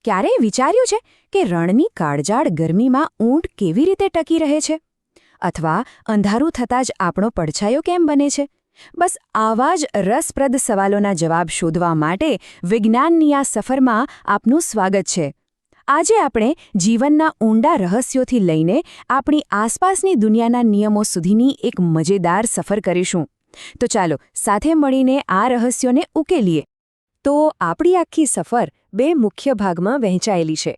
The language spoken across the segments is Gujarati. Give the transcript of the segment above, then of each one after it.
ક્યારેય વિચાર્યું છે કે રણની કાળજાળ ગરમીમાં ઊંટ કેવી રીતે ટકી રહે છે? અથવા અંધારું થતાં જ આપણો પડછાયો કેમ બને છે? બસ આવા જ રસપ્રદ સવાલોના જવાબ શોધવા માટે વિજ્ઞાનની આ સફરમાં આપનું સ્વાગત છે. આજે આપણે જીવનના ઊંડા રહસ્યોથી લઈને આપણી આસપાસની દુનિયાના નિયમો સુધીની એક મજેદાર સફર કરીશું. તો ચાલો સાથે મળીને આ રહસ્યોને ઉકેલીએ. તો આપણી આખી સફર બે મુખ્ય ભાગમાં વહેંચાયેલી છે.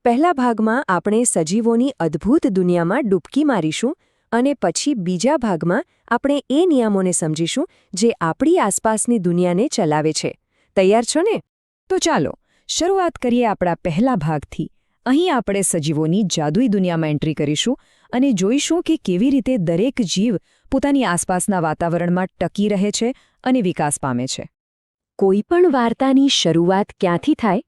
પહેલા ભાગમાં આપણે સજીવોની અદ્ભુત દુનિયામાં ડૂબકી મારીશું અને પછી બીજા ભાગમાં આપણે એ નિયમોને સમજીશું જે આપણી આસપાસની દુનિયાને ચલાવે છે. તૈયાર છો ને? તો ચાલો શરૂઆત કરીએ આપણા પહેલા ભાગથી. અહીં આપણે સજીવોની જાદુઈ દુનિયામાં એન્ટ્રી કરીશું અને જોઈશું કે કેવી રીતે દરેક જીવ પોતાની આસપાસના વાતાવરણમાં ટકી રહે છે અને વિકાસ પામે છે. કોઈ પણ વાર્તાની શરૂઆત ક્યાંથી થાય?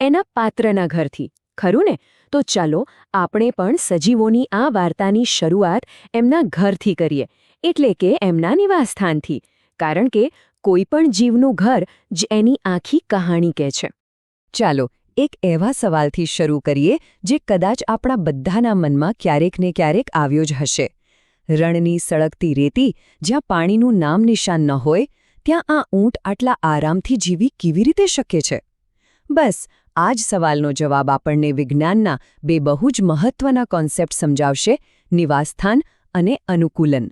એના પાત્રના ઘરથી, ખરું ને? તો ચાલો આપણે પણ સજીવોની આ વાર્તાની શરૂઆત એમના ઘરથી કરીએ, એટલે કે એમના નિવાસસ્થાનથી, કારણ કે કોઈ પણ જીવનું ઘર જ એની આખી કહાણી કહે છે. ચાલો એક એવા સવાલથી શરૂ કરીએ જે કદાચ આપણા બધાના મનમાં ક્યારેક ને ક્યારેક આવ્યો જ હશે. રણની સળગતી રેતી, જ્યાં પાણીનું નામ નિશાન ન હોય, ત્યાં આ ઊંટ આટલા આરામથી જીવી કેવી રીતે શક્ય છે? બસ આ જ સવાલનો જવાબ આપણને વિજ્ઞાનના બે બહુ જ મહત્વના કોન્સેપ્ટ સમજાવશે: નિવાસસ્થાન અને અનુકૂલન.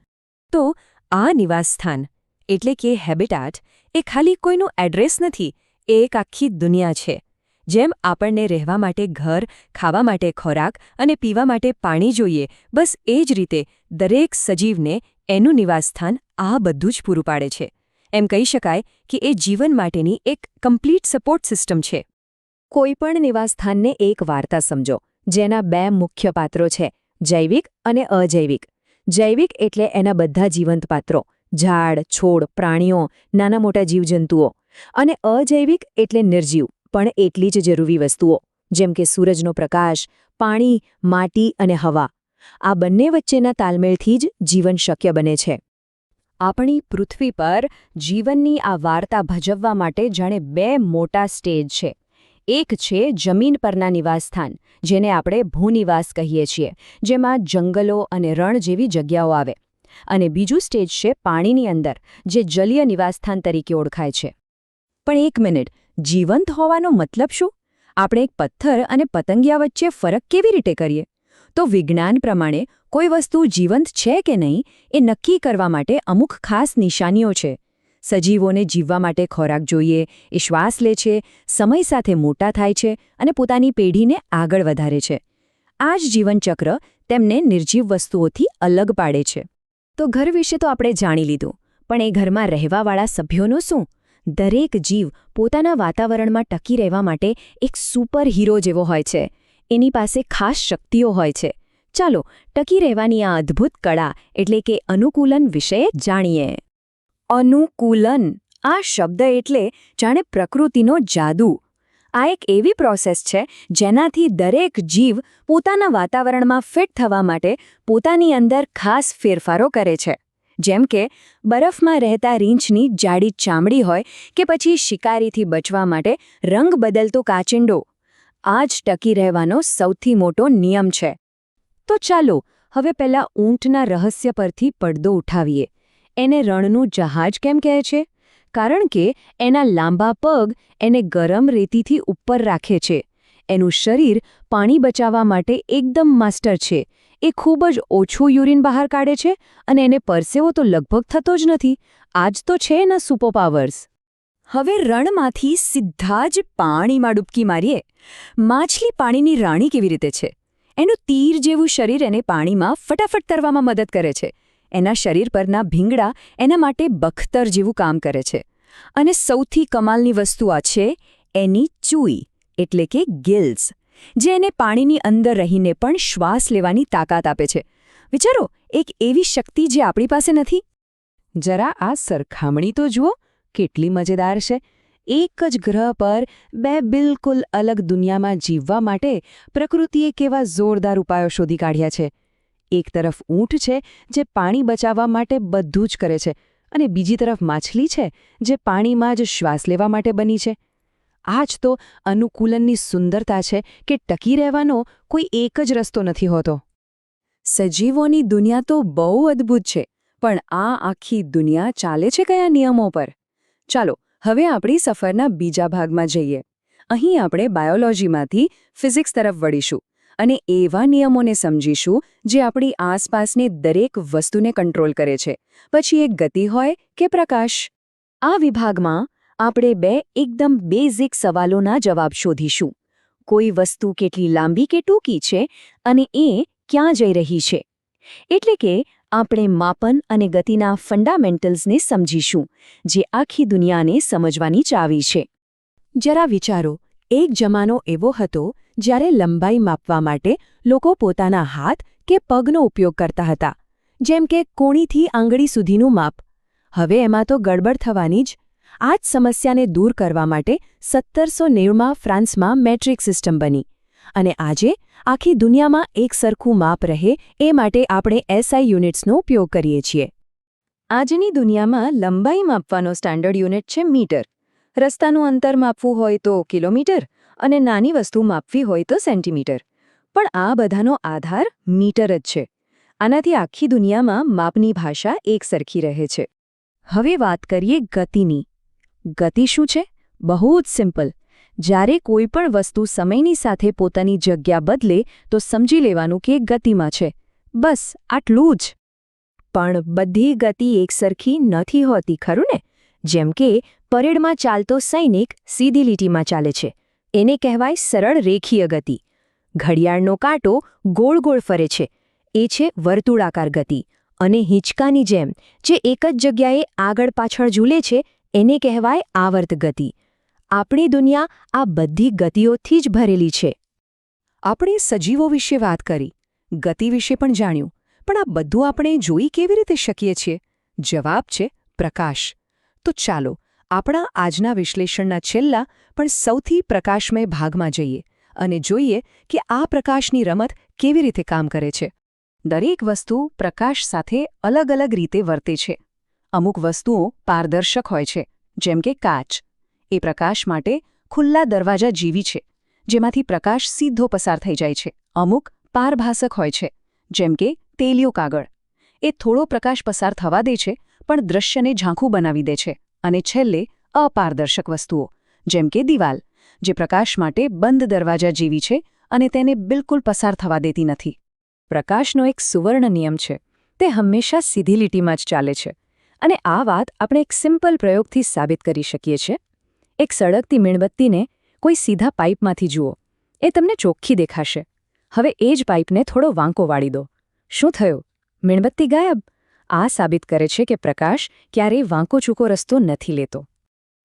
તો આ નિવાસસ્થાન એટલે કે હેબિટાટ એ ખાલી કોઈનું એડ્રેસ નથી, એ એક આખી દુનિયા છે. જેમ આપણને રહેવા માટે ઘર, ખાવા માટે ખોરાક અને પીવા માટે પાણી જોઈએ, બસ એ જ રીતે દરેક સજીવને એનું નિવાસસ્થાન આ બધું જ પૂરું પાડે છે. એમ કહી શકાય કે એ જીવન માટેની એક કમ્પ્લીટ સપોર્ટ સિસ્ટમ છે. કોઈપણ નિવાસસ્થાનને એક વાર્તા સમજો, જેના બે મુખ્ય પાત્રો છે: જૈવિક અને અજૈવિક. જૈવિક એટલે એના બધા જીવંત પાત્રો, ઝાડ, છોડ, પ્રાણીઓ, નાના મોટા જીવજંતુઓ. અને અજૈવિક એટલે નિર્જીવ પણ એટલી જ જરૂરી વસ્તુઓ, જેમ કે સૂરજનો પ્રકાશ, પાણી, માટી અને હવા. આ બંને વચ્ચેના તાલમેલથી જ જીવન શક્ય બને છે. આપણી પૃથ્વી પર જીવનની આ વાર્તા ભજવવા માટે જાણે બે મોટા સ્ટેજ છે. એક છે જમીન પરના નિવાસસ્થાન, જેને આપણે ભૂનિવાસ કહીએ છીએ, જેમાં જંગલો અને રણ જેવી જગ્યાઓ આવે. અને બીજું સ્ટેજ છે પાણીની અંદર, જે જલીય નિવાસસ્થાન તરીકે ઓળખાય છે. પણ એક મિનિટ, જીવંત હોવાનો મતલબ શું? આપણે એક પથ્થર અને પતંગિયા વચ્ચે ફરક કેવી રીતે કરીએ? તો વિજ્ઞાન પ્રમાણે કોઈ વસ્તુ જીવંત છે કે નહીં એ નક્કી કરવા માટે અમુક ખાસ નિશાનીઓ છે. સજીવોને જીવવા માટે ખોરાક જોઈએ, એ શ્વાસ લે છે, સમય સાથે મોટા થાય છે અને પોતાની પેઢીને આગળ વધારે છે. આ જ જીવનચક્ર તેમને નિર્જીવ વસ્તુઓથી અલગ પાડે છે. તો ઘર વિશે તો આપણે જાણી લીધું, પણ એ ઘરમાં રહેવાવાળા સભ્યોનું શું? દરેક જીવ પોતાના વાતાવરણમાં ટકી રહેવા માટે એક સુપર હીરો જેવો હોય છે. એની પાસે ખાસ શક્તિઓ હોય છે. ચાલો ટકી રહેવાની આ અદ્ભુત કળા એટલે કે અનુકૂલન વિશે જાણીએ. અનુકૂલન, આ શબ્દ એટલે જાણે પ્રકૃતિનો જાદુ. આ એક એવી પ્રોસેસ છે જેનાથી દરેક જીવ પોતાના વાતાવરણમાં ફિટ થવા માટે પોતાની અંદર ખાસ ફેરફારો કરે છે. જેમ કે બરફમાં રહેતા રીંછની જાડી ચામડી હોય કે પછી શિકારીથી બચવા માટે રંગ બદલતો કાચિંડો. આ જ ટકી રહેવાનો સૌથી મોટો નિયમ છે. તો ચાલો હવે પહેલા ઊંટના રહસ્ય પરથી પડદો ઉઠાવીએ. એને રણનું જહાજ કેમ કહે છે? કારણ કે એના લાંબા પગ એને ગરમ રેતીથી ઉપર રાખે છે. એનું શરીર પાણી બચાવવા માટે એકદમ માસ્ટર છે. એ ખૂબ જ ઓછું યુરિન બહાર કાઢે છે અને એને પરસેવો તો લગભગ થતો જ નથી. આ જ તો છે એના સુપર પાવર્સ. હવે રણમાંથી સીધા જ પાણીમાં ડૂબકી મારીએ. માછલી પાણીની રાણી કેવી રીતે છે? એનું તીર જેવું શરીર એને પાણીમાં ફટાફટ તરવામાં મદદ કરે છે. એના શરીર પરના ભીંગડા એના માટે બખ્તર જેવું કામ કરે છે. અને સૌથી કમાલની વસ્તુ આ છે એની ચૂઈ એટલે કે ગિલ્સ, જે એને પાણીની અંદર રહીને પણ શ્વાસ લેવાની તાકાત આપે છે. વિચારો, એક એવી શક્તિ જે આપણી પાસે નથી. જરા આ સરખામણી તો જુઓ, કેટલી મજેદાર છે. એક જ ગ્રહ પર બે બિલકુલ અલગ દુનિયામાં જીવવા માટે પ્રકૃતિએ કેવા જોરદાર ઉપાયો શોધી કાઢ્યા છે. એક તરફ ઊંટ છે જે પાણી બચાવવા માટે બધું જ કરે છે, અને બીજી તરફ માછલી છે જે પાણીમાં જ શ્વાસ લેવા માટે બની છે. આ જ તો અનુકૂલનની સુંદરતા છે કે ટકી રહેવાનો કોઈ એક જ રસ્તો નથી હોતો. સજીવોની દુનિયા તો બહુ અદ્ભુત છે, પણ આ આખી દુનિયા ચાલે છે કયા નિયમો પર? ચાલો હવે આપણી સફરના બીજા ભાગમાં જઈએ. અહીં આપણે બાયોલોજીમાંથી ફિઝિક્સ તરફ વળીશું અને એવા નિયમોને સમજીશું જે આપણી આસપાસની દરેક વસ્તુને કંટ્રોલ કરે છે, પછી એ ગતિ હોય કે પ્રકાશ. આ વિભાગમાં આપણે બે એકદમ બેઝિક સવાલોના જવાબ શોધીશું. કોઈ વસ્તુ કેટલી લાંબી કે ટૂંકી છે અને એ ક્યાં જઈ રહી છે. એટલે કે આપણે માપન અને ગતિના ફંડામેન્ટલ્સને સમજીશું, જે આખી દુનિયાને સમજવાની ચાવી છે. જરા વિચારો, એક જમાનો એવો હતો જ્યારે લંબાઈ માપવા માટે લોકો પોતાના હાથ કે પગનો ઉપયોગ કરતા હતા, જેમ કે કોણીથી આંગળી સુધીનું માપ. હવે એમાં તો ગડબડ થવાની જ. આ જ સમસ્યાને દૂર કરવા માટે 1790માં ફ્રાન્સમાં મેટ્રિક સિસ્ટમ બની. અને આજે આખી દુનિયામાં એક સરખું માપ રહે એ માટે આપણે એસઆઈ યુનિટ્સનો ઉપયોગ કરીએ છીએ. આજની દુનિયામાં લંબાઈ માપવાનો સ્ટાન્ડર્ડ યુનિટ છે મીટર. રસ્તાનું અંતર માપવું હોય તો કિલોમીટર અને નાની વસ્તુ માપવી હોય તો સેન્ટીમીટર. પણ આ બધાનો આધાર મીટર જ છે. આનાથી આખી દુનિયામાં માપની ભાષા એક સરખી રહે છે. હવે વાત કરીએ ગતિની. ગતિ શું છે? બહુ જ સિમ્પલ. જ્યારે કોઈ પણ વસ્તુ સમયની સાથે પોતાની જગ્યા બદલે તો સમજી લેવાનું કે ગતિમાં છે. બસ આટલું જ. પણ બધી ગતિ એકસરખી નથી હોતી, ખરું ને? જેમ કે પરેડમાં ચાલતો સૈનિક સીધી લીટીમાં ચાલે છે, એને કહેવાય સરળ રેખીય ગતિ. ઘડિયાળનો કાંટો ગોળ ગોળ ફરે છે, એ છે વર્તુળાકાર ગતિ. અને હિંચકાની જેમ જે એક જ જગ્યાએ આગળ પાછળ ઝૂલે છે, એને કહેવાય આવર્ત ગતિ. આપણી દુનિયા આ બધી ગતિઓથી જ ભરેલી છે. આપણે સજીવો વિશે વાત કરી, ગતિ વિશે પણ જાણ્યું, પણ આ બધું આપણે જોઈ કેવી રીતે શકીએ છીએ? જવાબ છે પ્રકાશ. તો ચાલો આપણા આજના વિશ્લેષણના છેલ્લા પણ સૌથી પ્રકાશમય ભાગમાં જઈએ અને જોઈએ કે આ પ્રકાશની રમત કેવી રીતે કામ કરે છે. દરેક વસ્તુ પ્રકાશ સાથે અલગ અલગ રીતે વર્તે છે. અમુક વસ્તુઓ પારદર્શક હોય છે, જેમ કે કાચ. એ પ્રકાશ માટે ખુલ્લા દરવાજા જેવી છે, જેમાંથી પ્રકાશ સીધો પસાર થઈ જાય છે. અમુક પારભાસક હોય છે, જેમ કે તેલિયો કાગળ. એ થોડો પ્રકાશ પસાર થવા દે છે, પણ દૃશ્યને ઝાંખું બનાવી દે છે. અને છેલ્લે અપારદર્શક વસ્તુઓ, જેમ કે દિવાલ, જે પ્રકાશ માટે બંધ દરવાજા જેવી છે અને તેને બિલકુલ પસાર થવા દેતી નથી. પ્રકાશનો એક સુવર્ણ નિયમ છે, તે હંમેશા સીધી લીટીમાં જ ચાલે છે. અને આ વાત આપણે એક સિમ્પલ પ્રયોગથી સાબિત કરી શકીએ છીએ. એક સળગતી મીણબત્તીને કોઈ સીધા પાઇપમાંથી જુઓ, એ તમને ચોખ્ખી દેખાશે. હવે એ જ પાઇપને થોડો વાંકો વાળી દો. શું થયું? મીણબત્તી ગાયબ. આ સાબિત કરે છે કે પ્રકાશ ક્યારેય વાંકો ચૂકો રસ્તો નથી લેતો.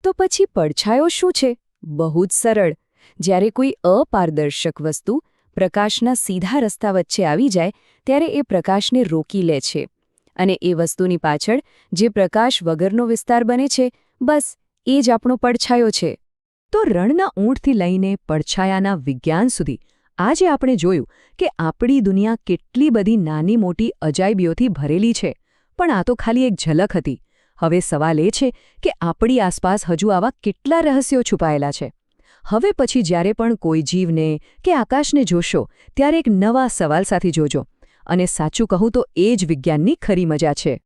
તો પછી પડછાયો શું છે? બહુ જ સરળ. જ્યારે કોઈ અપારદર્શક વસ્તુ પ્રકાશના સીધા રસ્તા વચ્ચે આવી જાય ત્યારે એ પ્રકાશને રોકી લે છે. અને એ વસ્તુની પાછળ જે પ્રકાશ વગરનો વિસ્તાર બને છે, બસ એ જ આપણો પડછાયો છે. તો રણના ઊંટથી લઈને પડછાયાના વિજ્ઞાન સુધી આજે આપણે જોયું કે આપણી દુનિયા કેટલી બધી નાની મોટી અજાયબીઓથી ભરેલી છે. પણ આ તો ખાલી એક ઝલક હતી. હવે સવાલ એ છે કે આપણી આસપાસ હજુ આવા કેટલા રહસ્યો છુપાયેલા છે. હવે પછી જ્યારે પણ કોઈ જીવને કે આકાશને જોશો ત્યારે એક નવા સવાલ સાથે જોજો. અને સાચું કહું તો એ જ વિજ્ઞાનની ખરી મજા છે.